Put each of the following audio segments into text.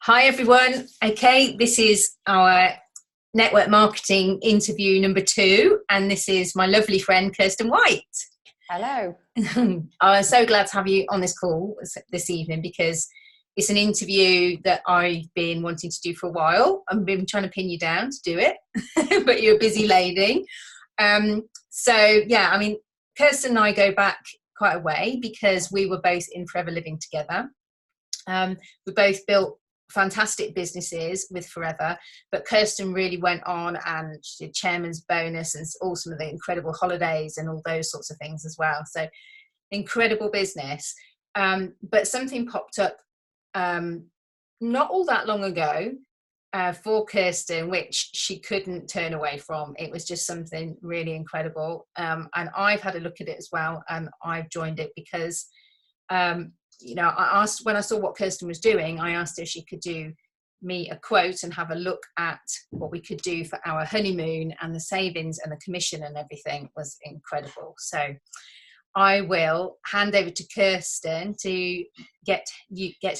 Hi everyone. Okay, this is our network marketing interview number 2, and this is my lovely friend Kirsten White. Hello. I'm so glad to have you on this call this evening because it's an interview that I've been wanting to do for a while. I've been trying to pin you down to do it, but you're a busy lady. Kirsten and I go back quite a way because we were both in Forever Living together. We both built fantastic businesses with Forever, but Kirsten really went on and she did chairman's bonus and all some of the incredible holidays and all those sorts of things as well. So incredible business. But something popped up not all that long ago for Kirsten, which she couldn't turn away from. It was just something really incredible. And I've had a look at it as well, and I've joined it because I asked, when I saw what Kirsten was doing, I asked her if she could do me a quote and have a look at what we could do for our honeymoon, and the savings and the commission and everything was incredible. So I will hand over to Kirsten to get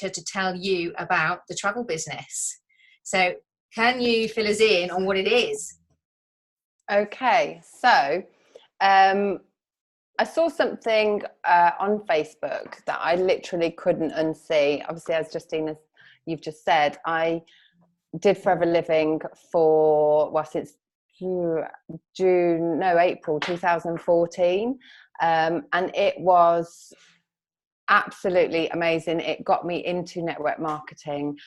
her to tell you about the travel business. So can you fill us in on what it is? Okay, so I saw something on Facebook that I literally couldn't unsee. Obviously, as Justina, you've just said, I did Forever Living since April 2014. And it was absolutely amazing. It got me into network marketing,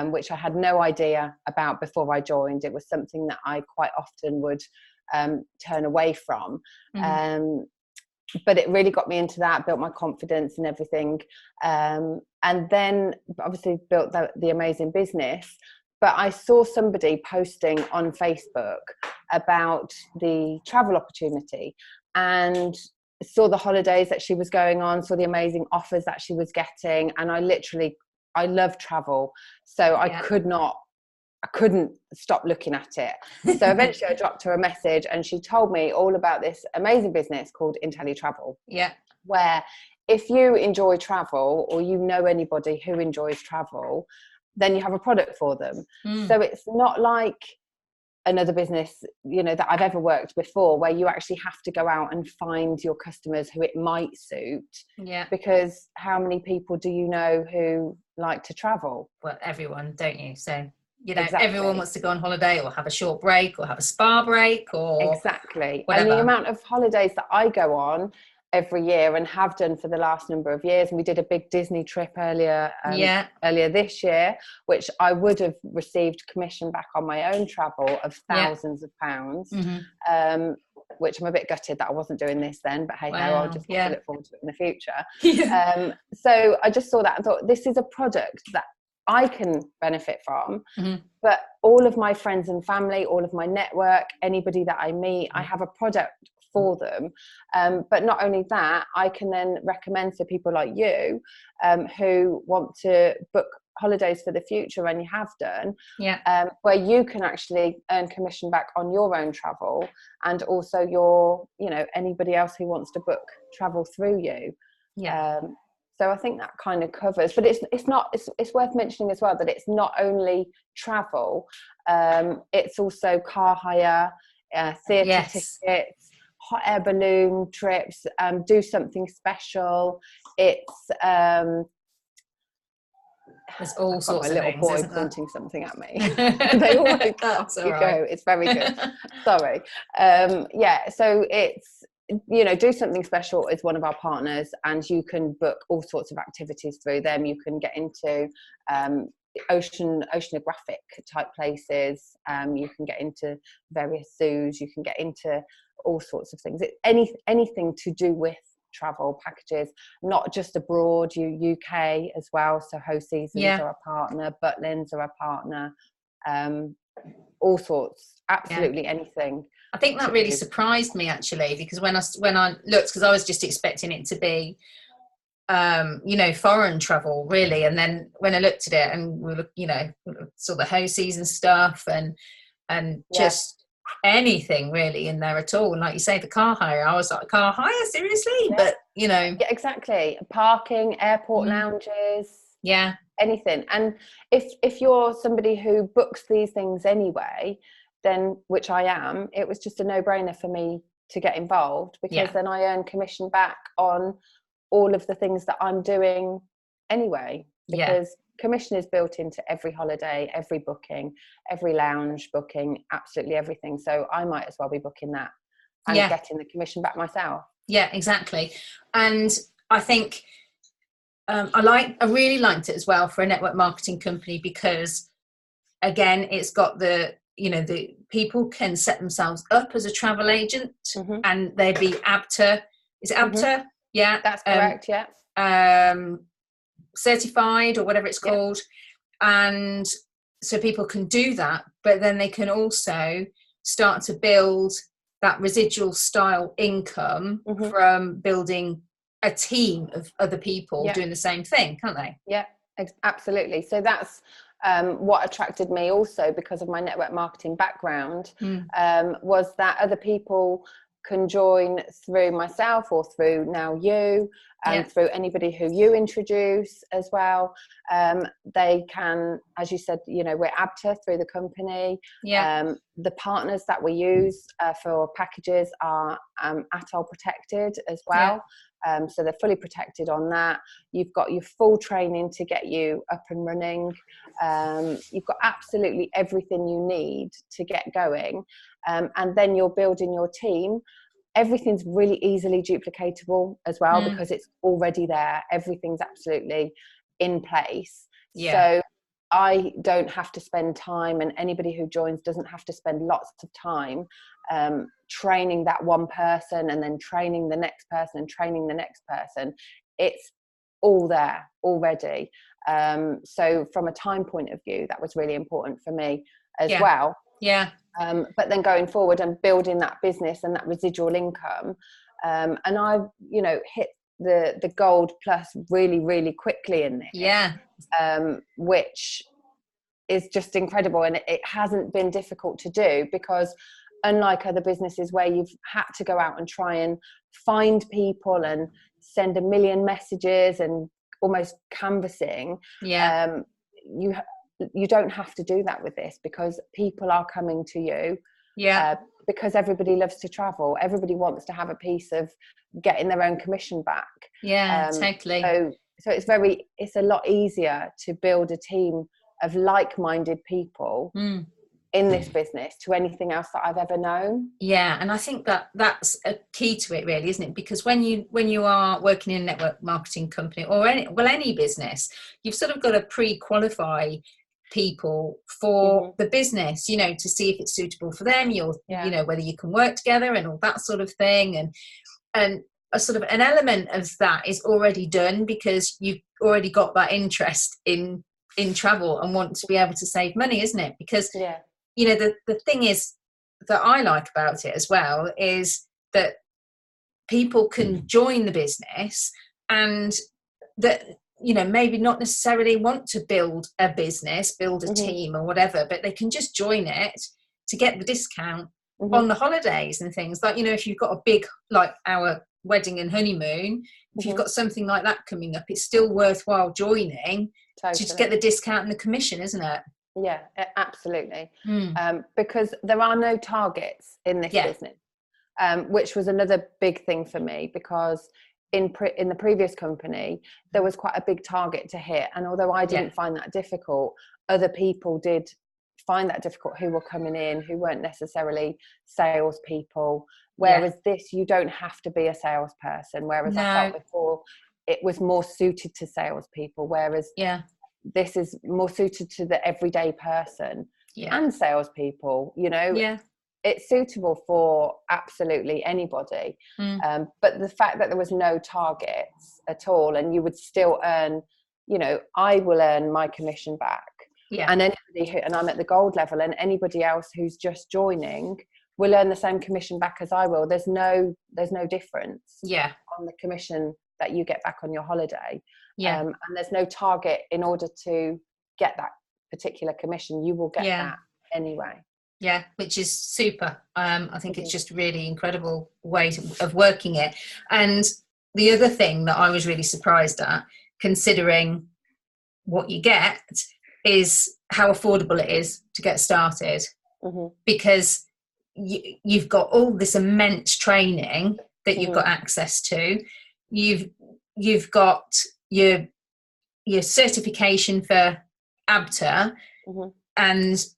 which I had no idea about before I joined. It was something that I quite often would turn away from. Mm-hmm. But it really got me into that, built my confidence and everything. And then obviously built the amazing business. But I saw somebody posting on Facebook about the travel opportunity and saw the holidays that she was going on, saw the amazing offers that she was getting. And I love travel. So I couldn't stop looking at it. So eventually I dropped her a message and she told me all about this amazing business called Inteletravel. Yeah. Where if you enjoy travel or you know anybody who enjoys travel, then you have a product for them. So it's not like another business, that I've ever worked before, where you actually have to go out and find your customers who it might suit. Yeah. Because how many people do you know who like to travel? Well, everyone, don't you? So exactly. Everyone wants to go on holiday or have a short break or have a spa break or exactly whatever. And the amount of holidays that I go on every year and have done for the last number of years, and we did a big Disney trip earlier this year, which I would have received commission back on my own travel of thousands of pounds. Mm-hmm. Which I'm a bit gutted that I wasn't doing this then, but hey ho, I'll just look forward to it in the future. So I just saw that and thought, this is a product that I can benefit from, but all of my friends and family, all of my network, anybody that I meet, I have a product for them. But not only that, I can then recommend to people like you who want to book holidays for the future, and you have done, where you can actually earn commission back on your own travel, and also your, anybody else who wants to book travel through you. So I think that kind of covers, but it's worth mentioning as well that it's not only travel, it's also car hire, theatre tickets, hot air balloon trips, do something special. It's there's all sorts of things. My little boy pointing something at me. They all like, go. It's very good. Sorry. So it's, do something special is one of our partners, and you can book all sorts of activities through them. You can get into oceanographic type places. You can get into various zoos. You can get into all sorts of things. Anything to do with travel packages, not just abroad, UK as well. So Ho Seasons are a partner, Butlins are a partner, all sorts, absolutely anything. I think that really surprised me actually, because when I looked, because I was just expecting it to be foreign travel really, and then when I looked at it and we saw the Ho Season stuff and just anything really in there at all. And like you say, the car hire, I was like, car hire, seriously? But exactly, parking, airport lounges, anything. And if you're somebody who books these things anyway, then, which I am, it was just a no-brainer for me to get involved, because then I earn commission back on all of the things that I'm doing anyway, because commission is built into every holiday, every booking, every lounge booking, absolutely everything. So I might as well be booking that and getting the commission back myself. Yeah, exactly. And I think I really liked it as well for a network marketing company, because again, it's got the people can set themselves up as a travel agent, and they'd be ABTA. Is it ABTA? Yeah, that's correct. Yeah. Certified or whatever it's called. And so people can do that, but then they can also start to build that residual style income from building a team of other people doing the same thing, can't they? Yeah, absolutely. So that's what attracted me also, because of my network marketing background, was that other people can join through myself or through now you, and through anybody who you introduce as well. They can, as you said, we're ABTA through the company. The partners that we use for packages are ATOL protected as well. So they're fully protected on that. You've got your full training to get you up and running. You've got absolutely everything you need to get going. And then you're building your team. Everything's really easily duplicatable as well, because it's already there. Everything's absolutely in place. So I don't have to spend time, and anybody who joins doesn't have to spend lots of time training that one person, and then training the next person, and training the next person. It's all there already. So from a time point of view, that was really important for me as well. But then going forward and building that business and that residual income, and I've hit the gold plus really, really quickly in this, which is just incredible. And it hasn't been difficult to do, because unlike other businesses where you've had to go out and try and find people and send a million messages and almost canvassing, you don't have to do that with this, because people are coming to you. Because everybody loves to travel. Everybody wants to have a piece of getting their own commission back. Totally. So it's a lot easier to build a team of like-minded people in this business to anything else that I've ever known. And I think that's a key to it, really, isn't it? Because when you are working in a network marketing company or any business, you've sort of got to pre-qualify people for the business, to see if it's suitable for them, whether you can work together and all that sort of thing, and a sort of an element of that is already done, because you've already got that interest in travel and want to be able to save money, isn't it? Because the thing is that I like about it as well is that people can join the business, and that maybe not necessarily want to build a business, build a team or whatever, but they can just join it to get the discount on the holidays and things. Like, if you've got a big, like our wedding and honeymoon, if you've got something like that coming up, it's still worthwhile joining to just get the discount and the commission, isn't it? Yeah, absolutely. Because there are no targets in this business, which was another big thing for me, because in the previous company, there was quite a big target to hit. And although I didn't find that difficult, other people did find that difficult, who were coming in, who weren't necessarily salespeople. Whereas this, you don't have to be a salesperson. Whereas I felt before it was more suited to salespeople. Whereas this is more suited to the everyday person and salespeople, it's suitable for absolutely anybody. But the fact that there was no targets at all, and you would still earn, I will earn my commission back. And anybody and I'm at the gold level, and anybody else who's just joining will earn the same commission back as I will. There's no difference on the commission that you get back on your holiday. And there's no target in order to get that particular commission. You will get that anyway. Which is super. I think it's just really incredible way of working it. And the other thing that I was really surprised at, considering what you get is how affordable it is to get started, because you've got all this immense training that you've got access to. You've got your certification for ABTA, and it's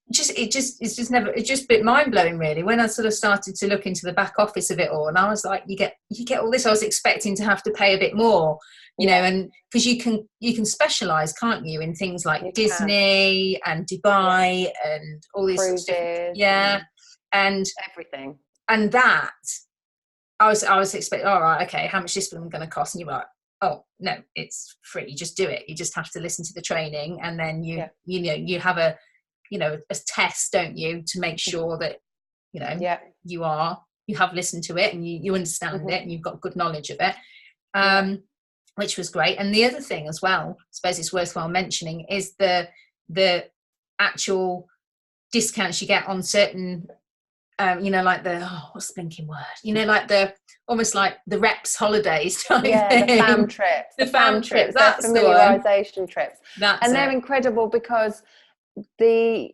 just a bit mind-blowing really when I sort of started to look into the back office of it all, and I was like, you get all this. I was expecting to have to pay a bit more, you know, and because you can specialize, can't you, in things like Disney and Dubai and all these cruises, stuff. And everything. And that I was expecting, all right, okay, how much is this film going to cost? And you're like, oh no, it's free, you just do it. You just have to listen to the training, and then you have a test, don't you, to make sure that you have listened to it and you understand it and you've got good knowledge of it, which was great. And the other thing as well, I suppose it's worthwhile mentioning, is the actual discounts you get on certain like what's the blinking word, like the almost like the reps holidays type thing. The fam trips, the fam trips, that's familiarization trips. That's they're incredible, because the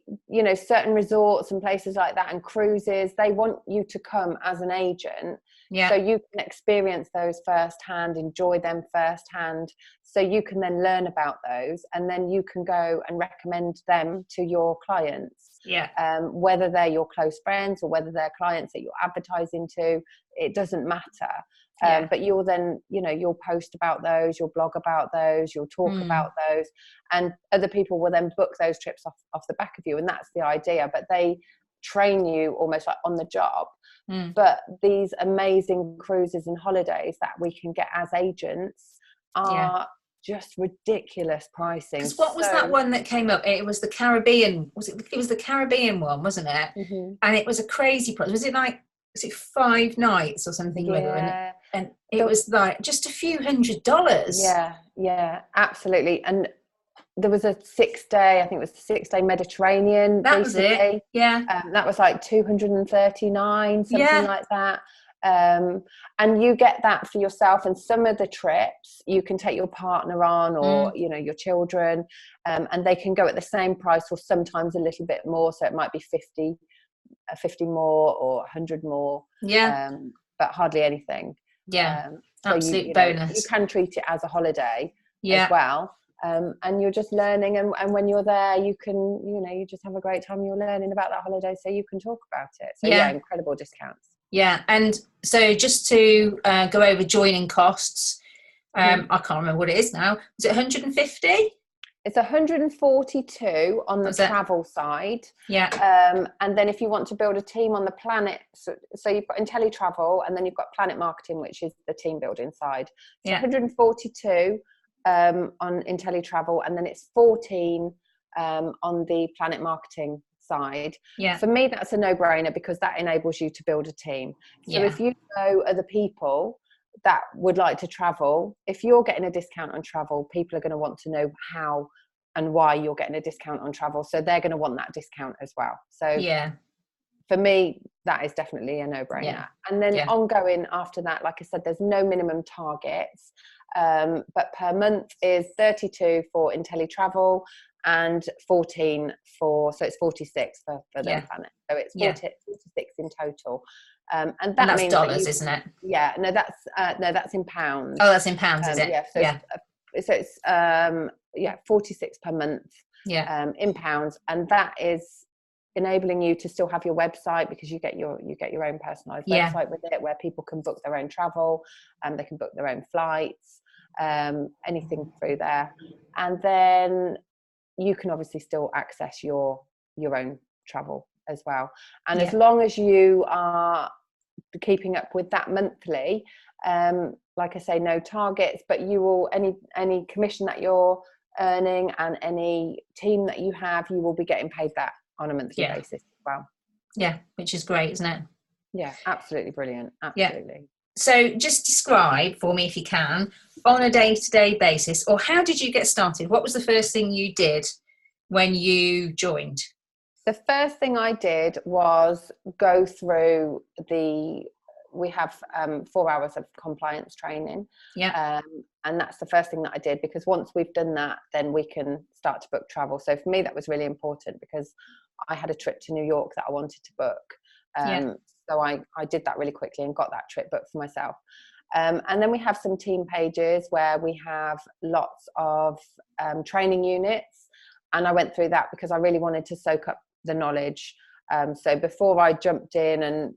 certain resorts and places like that and cruises, they want you to come as an agent, so you can experience those firsthand, enjoy them firsthand, so you can then learn about those, and then you can go and recommend them to your clients, whether they're your close friends or whether they're clients that you're advertising to, it doesn't matter. But you'll then, you'll post about those, you'll blog about those, you'll talk about those, and other people will then book those trips off the back of you. And that's the idea. But they train you almost like on the job. But these amazing cruises and holidays that we can get as agents are just ridiculous pricing. Because what was that one that came up? It was the Caribbean. It was the Caribbean one, wasn't it? And it was a crazy price. Was it 5 nights or something? And it was like just a few $100s. Yeah, absolutely. And there was a 6-day, I think it was the 6-day Mediterranean. That was it. That was like $239, something like that. And you get that for yourself. And some of the trips you can take your partner on, or your children, and they can go at the same price or sometimes a little bit more. So it might be 50 more or 100 more, but hardly anything. So absolute bonus. You can treat it as a holiday as well. And you're just learning, and when you're there, you can, you just have a great time. You're learning about that holiday, so you can talk about it. So incredible discounts. And so just to go over joining costs, I can't remember what it is now. Is it 150? It's 142 on the travel side. And then if you want to build a team on the Planet, so you've got Inteletravel, and then you've got Planet Marketing, which is the team building side. So 142 on Inteletravel, and then it's 14 on the Planet Marketing side. For me, that's a no-brainer, because that enables you to build a team. So if you know other people that would like to travel, if you're getting a discount on travel, people are going to want to know how and why you're getting a discount on travel, so they're going to want that discount as well. So for me, that is definitely a no-brainer. And then ongoing after that, like I said, there's no minimum targets, but per month is 32 for Inteletravel and 14 so it's 46 for the Planet. So it's 46 in total. And that's means dollars, isn't it? No, that's in pounds. Oh, that's in pounds, is it? So it's 46 per month. In pounds, and that is enabling you to still have your website, because you get your own personalized website with it, where people can book their own travel, and they can book their own flights, anything through there. And then you can obviously still access your own travel as well. And as long as you are keeping up with that monthly, like I say, no targets, but you will, any commission that you're earning and any team that you have, you will be getting paid that on a monthly basis as well. Which is great, isn't it? Absolutely brilliant. Absolutely. So just describe for me, if you can, on a day-to-day basis, or how did you get started? What was the first thing you did when you joined? The first thing I did was go through we have 4 hours of compliance training. And that's the first thing that I did, because once we've done that, then we can start to book travel. So for me, that was really important, because I had a trip to New York that I wanted to book. So I did that really quickly and got that trip booked for myself. And then we have some team pages where we have lots of training units. And I went through that because I really wanted to soak up the knowledge. So before I jumped in and,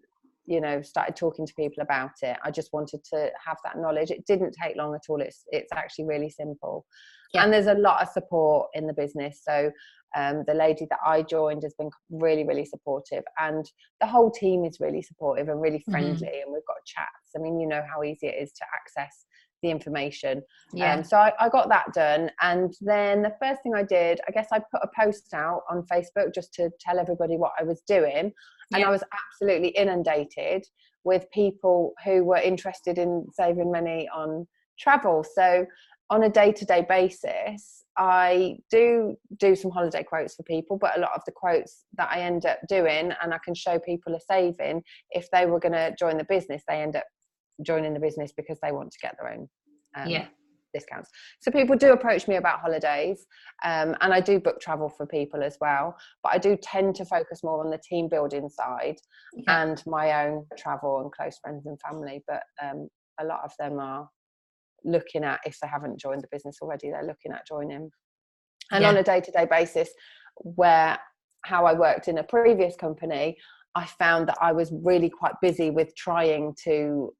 you know, started talking to people about it, I just wanted to have that knowledge. It didn't take long at all. It's actually really simple. And there's a lot of support in the business. So the lady that I joined has been really, really supportive, and the whole team is really supportive and really friendly. And we've got chats. I mean, you know how easy it is to access the information. So I got that done. And then the first thing I did, I guess I put a post out on Facebook just to tell everybody what I was doing. And I was absolutely inundated with people who were interested in saving money on travel. So on a day-to-day basis, I do some holiday quotes for people, but a lot of the quotes that I end up doing, and I can show people a saving, if they were going to join the business, they end up joining the business because they want to get their own discounts. So people do approach me about holidays, and I do book travel for people as well, but I do tend to focus more on the team building side and my own travel and close friends and family. But a lot of them are looking at, if they haven't joined the business already, they're looking at joining. And on a day-to-day basis, how I worked in a previous company, I found that I was really quite busy with trying to,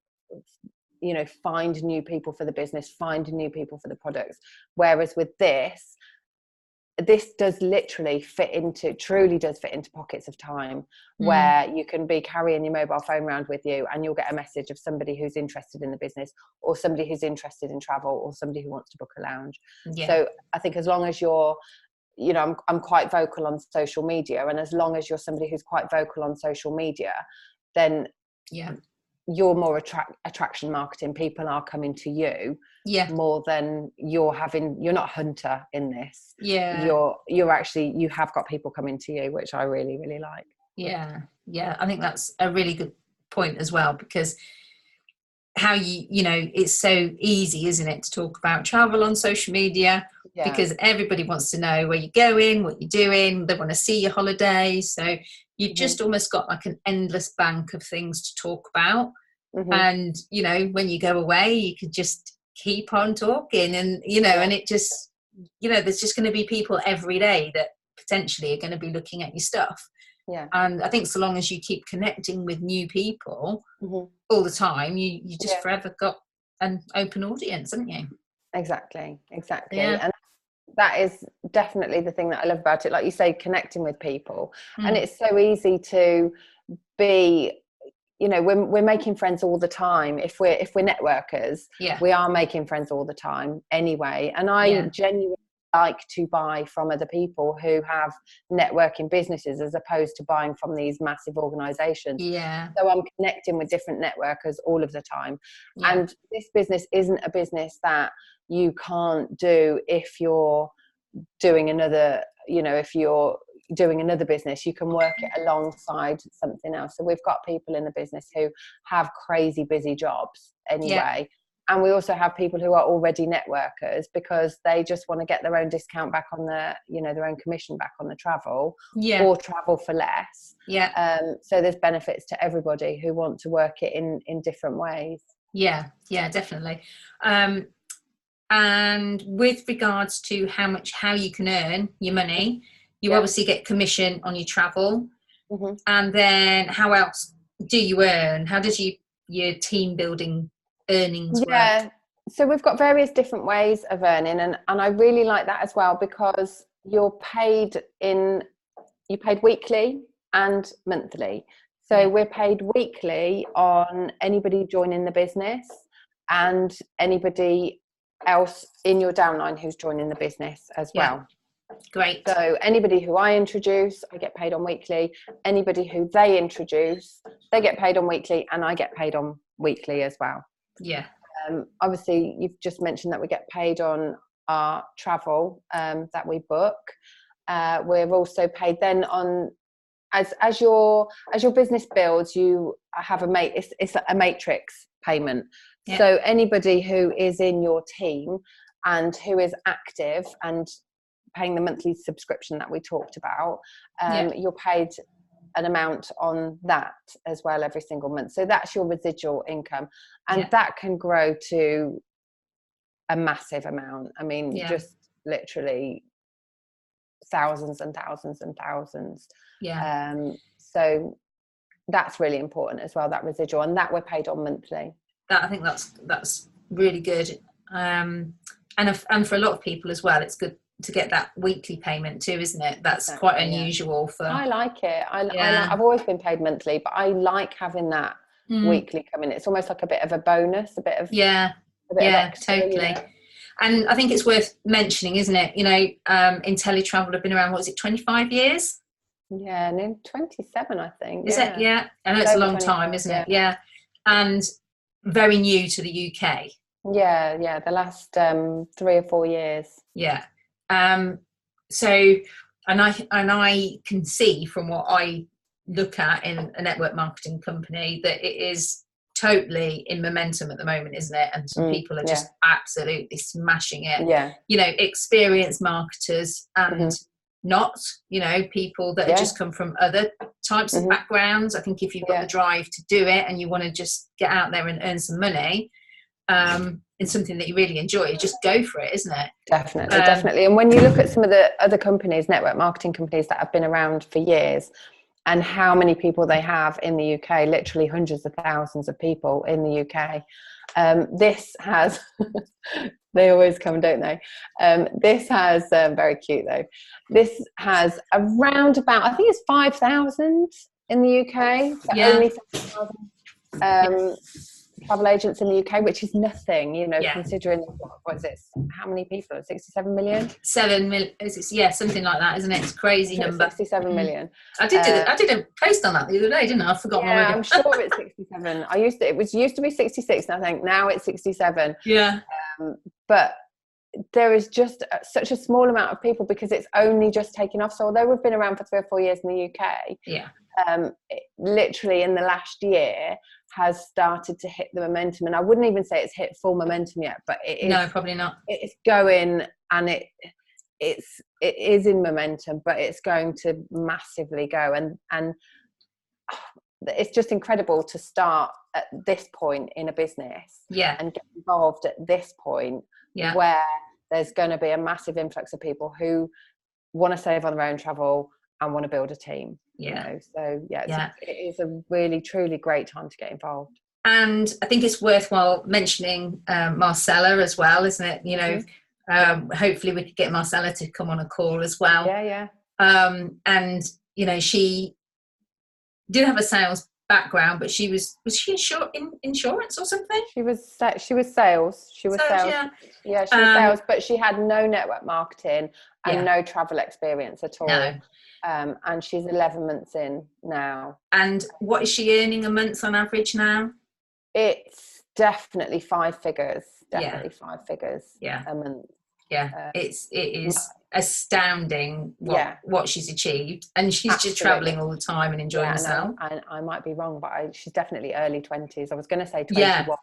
you know, find new people for the business, find new people for the products. Whereas with this does literally truly does fit into pockets of time where you can be carrying your mobile phone around with you, and you'll get a message of somebody who's interested in the business, or somebody who's interested in travel, or somebody who wants to book a lounge. So I think as long as you're, you know, I'm quite vocal on social media, and as long as you're somebody who's quite vocal on social media, then you're more attraction marketing. People are coming to you more than you're not hunter in this. You're actually, you have got people coming to you, which I really, really like. I think that's a really good point as well, because how you know, it's so easy, isn't it, to talk about travel on social media, because everybody wants to know where you're going, what you're doing, they want to see your holidays. So you've just almost got like an endless bank of things to talk about. And, you know, when you go away, you could just keep on talking, and, you know, and it just, you know, there's just going to be people every day that potentially are going to be looking at your stuff. And I think so long as you keep connecting with new people all the time, you just forever got an open audience, haven't you? Exactly. And that is definitely the thing that I love about it. Like you say, connecting with people. And it's so easy to be, you know, we're making friends all the time. If we're networkers, we are making friends all the time anyway. And I genuinely like to buy from other people who have networking businesses, as opposed to buying from these massive organizations. So I'm connecting with different networkers all of the time. And this business isn't a business that you can't do if you're doing another, you know, if you're doing another business, you can work it alongside something else. So we've got people in the business who have crazy busy jobs anyway. And we also have people who are already networkers because they just want to get their own discount back on their own commission back on the travel, or travel for less. So there's benefits to everybody who want to work it in different ways. Definitely. And with regards to how you can earn your money, you obviously get commission on your travel. And then how else do you earn? How does your team building earnings work? So we've got various different ways of earning, and I really like that as well, because you're paid weekly and monthly. So we're paid weekly on anybody joining the business and anybody else in your downline who's joining the business as well. Great. So anybody who I introduce, I get paid on weekly. Anybody who they introduce, they get paid on weekly, and I get paid on weekly as well. Obviously, you've just mentioned that we get paid on our travel that we book. We're also paid then on as your business builds. You have it's a matrix payment. Yeah. So anybody who is in your team and who is active and paying the monthly subscription that we talked about, you're paid an amount on that as well every single month. So that's your residual income, and that can grow to a massive amount. I mean, just literally thousands and thousands and thousands. So that's really important as well, that residual, and that we're paid on monthly. I think that's really good, and for a lot of people as well, it's good to get that weekly payment too, isn't it? That's quite unusual for. I like it. I've always been paid monthly, but I like having that weekly coming. It's almost like a bit of a bonus, a bit of extra, totally. You know? And I think it's worth mentioning, isn't it? You know, Inteletravel have been around, what is it, 25 years? Yeah, no, 27, I think. Is it? Yeah, I know it's a long time, isn't it? Yeah, and very new to the UK. Yeah, the last 3 or 4 years. Yeah. So, and I can see from what I look at in a network marketing company that it is totally in momentum at the moment, isn't it? And people are just absolutely smashing it. Yeah. You know, experienced marketers and not, you know, people that have just come from other types of backgrounds. I think if you've got the drive to do it and you want to just get out there and earn some money, in something that you really enjoy, just go for it, isn't it? Definitely. And when you look at some of the other companies, network marketing companies that have been around for years, and how many people they have in the UK, literally hundreds of thousands of people in the UK. This has, they always come, don't they? This has, very cute though, this has around about, I think it's 5,000 in the UK. So only 5,000 travel agents in the UK, which is nothing, you know, considering what is it? How many people? 67 million? 7 million? Something like that, isn't it? It's a crazy number. 67 million. I did a post on that the other day, didn't I? I forgot already. I'm sure it's 67. It used to be 66, and I think now it's 67. Yeah. But there is just such a small amount of people because it's only just taken off. So although we've been around for 3 or 4 years in the UK, literally in the last year has started to hit the momentum, and I wouldn't even say it's hit full momentum yet, but it is. No, probably not. It's going, and it is in momentum, but it's going to massively go, and it's just incredible to start at this point in a business, and get involved at this point, where there's going to be a massive influx of people who want to save on their own travel and want to build a team. You know? So it is a really truly great time to get involved. And I think it's worthwhile mentioning Marcella as well, isn't it? You know, hopefully we could get Marcella to come on a call as well. And you know, she did have a sales background, but she was she in insurance or something? She was sales. She was sales. She was sales, but she had no network marketing and no travel experience at all. No. And she's 11 months in now. And what is she earning a month on average now? It's definitely 5 figures. Definitely 5 figures a month. It is astounding what she's achieved, and she's just traveling all the time and enjoying herself. I might be wrong, but she's definitely early 20s. I was going to say 21.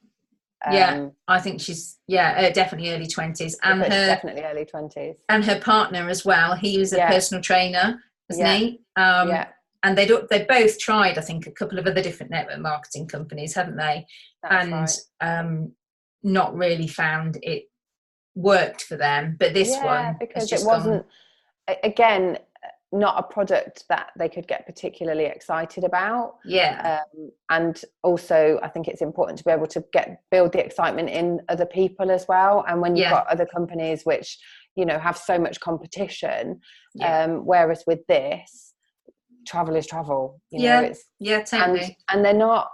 I think she's definitely early 20s, and definitely early 20s. And her partner as well. He was a personal trainer, wasn't he? And they both tried, I think, a couple of other different network marketing companies, haven't they? That's right. Not really found it worked for them, but this one, because it wasn't again not a product that they could get particularly excited about. And also I think it's important to be able to build the excitement in other people as well, and when you've got other companies which, you know, have so much competition, whereas with this, travel is travel, you know. It's totally. And they're not,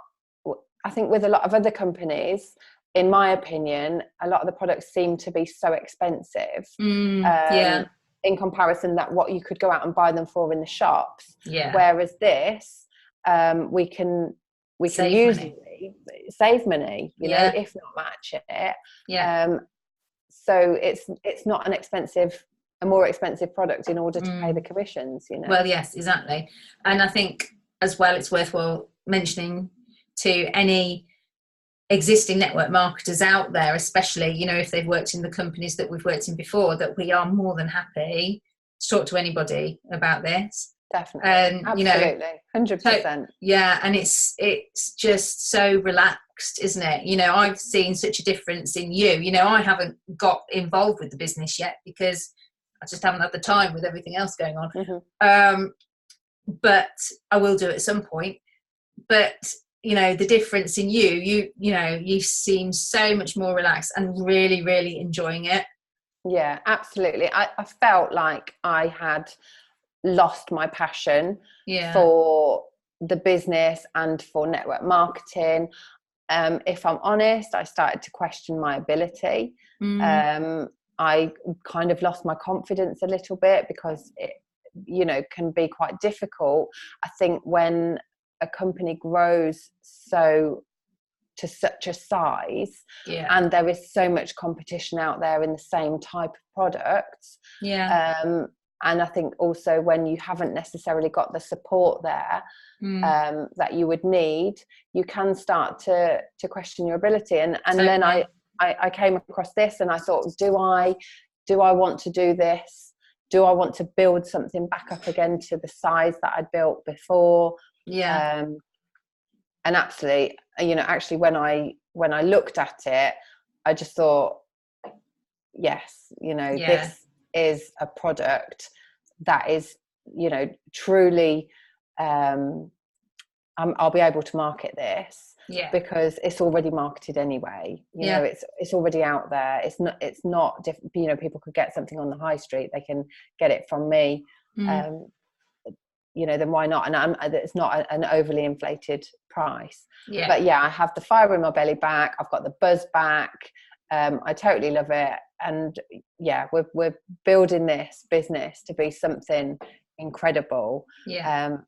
I think with a lot of other companies, in my opinion, a lot of the products seem to be so expensive in comparison that what you could go out and buy them for in the shops. Whereas this, we can usually save money, you know, if not match it. So it's not a more expensive product in order to pay the commissions, you know. Well, yes, exactly. And I think as well, it's worthwhile mentioning to any existing network marketers out there, especially, you know, if they've worked in the companies that we've worked in before, that we are more than happy to talk to anybody about this. Definitely. Absolutely. 100%. Yeah. And it's just so relaxed, isn't it? You know, I've seen such a difference in you. You know, I haven't got involved with the business yet because I just haven't had the time with everything else going on. Mm-hmm. But I will do it at some point. But, you know, the difference in you know, you seem so much more relaxed and really, really enjoying it. Yeah, absolutely. I felt like I had lost my passion for the business and for network marketing. If I'm honest, I started to question my ability. I kind of lost my confidence a little bit because it, you know, can be quite difficult. I think when a company grows to such a size, and there is so much competition out there in the same type of products, and I think also when you haven't necessarily got the support there that you would need, you can start to question your ability. And then I came across this and I thought, do I want to do this? Do I want to build something back up again to the size that I'd built before? And absolutely, you know, actually when I looked at it, I just thought, yes, you know, this is a product that is, you know, truly, I'll be able to market this because it's already marketed anyway. You know, it's already out there. It's not different. You know, people could get something on the high street. They can get it from me. You know, then why not? And it's not an overly inflated price. But yeah, I have the fire in my belly back. I've got the buzz back. I totally love it. And yeah, we're building this business to be something incredible,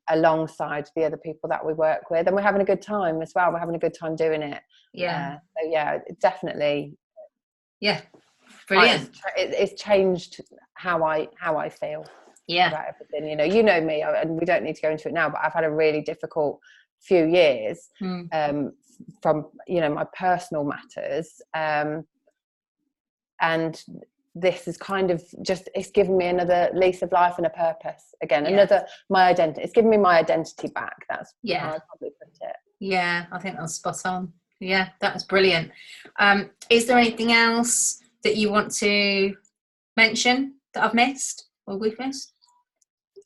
alongside the other people that we work with, and we're having a good time as well. We're having a good time doing it. So yeah, definitely. Brilliant. It's changed how I feel about everything. You know me, and we don't need to go into it now, but I've had a really difficult few years from, you know, my personal matters, and this is kind of just, it's given me another lease of life and a purpose again, my identity. It's given me my identity back. That's how I'd probably put it. I think that's spot on. That was brilliant. Is there anything else that you want to mention that I've missed or we've missed?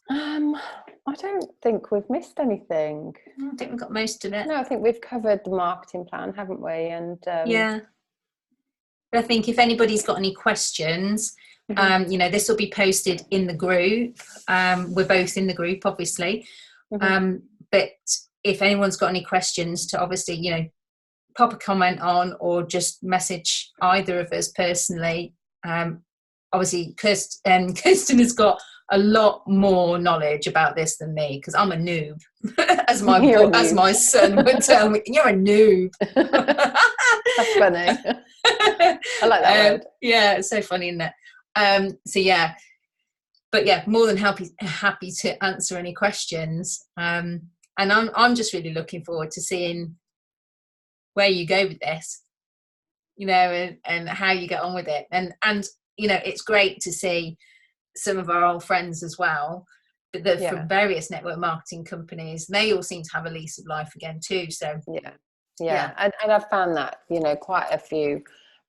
I don't think we've missed anything. I think we've got most of it. No, I think we've covered the marketing plan, haven't we? And but I think if anybody's got any questions, you know, this will be posted in the group. We're both in the group, obviously. But if anyone's got any questions, to obviously, you know, pop a comment on or just message either of us personally. Obviously, Kirsten has got a lot more knowledge about this than me because I'm a noob, as my son would tell me. You're a noob. That's funny. I like that word. Yeah, it's so funny, isn't it? So yeah, but yeah, more than happy to answer any questions. And I'm just really looking forward to seeing where you go with this, you know, and how you get on with it. And you know, it's great to see some of our old friends as well, that from various network marketing companies. They all seem to have a lease of life again too. So yeah. And I've found that, you know, quite a few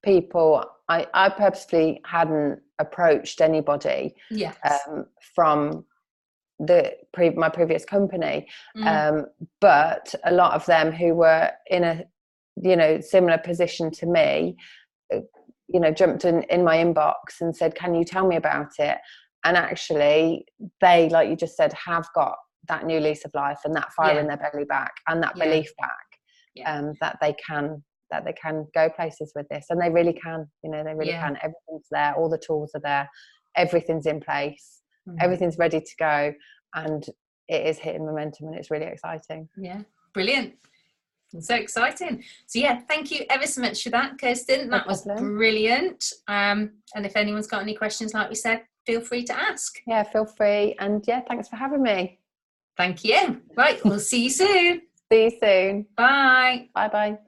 people, I purposefully hadn't approached anybody from my previous company, but a lot of them who were in a, you know, similar position to me, you know, jumped in my inbox and said, can you tell me about it? And actually they, like you just said, have got that new lease of life and that fire in their belly back and that belief back, that they can go places with this. And they really can, you know, they really can. Everything's there, all the tools are there, everything's in place, everything's ready to go, and it is hitting momentum, and it's really exciting. Brilliant. So exciting. So yeah, thank you ever so much for that, Kirsten. That was brilliant. And if anyone's got any questions, like we said, feel free to ask. Yeah, feel free. And yeah, thanks for having me. Thank you. Right, we'll see you soon. See you soon. Bye. Bye.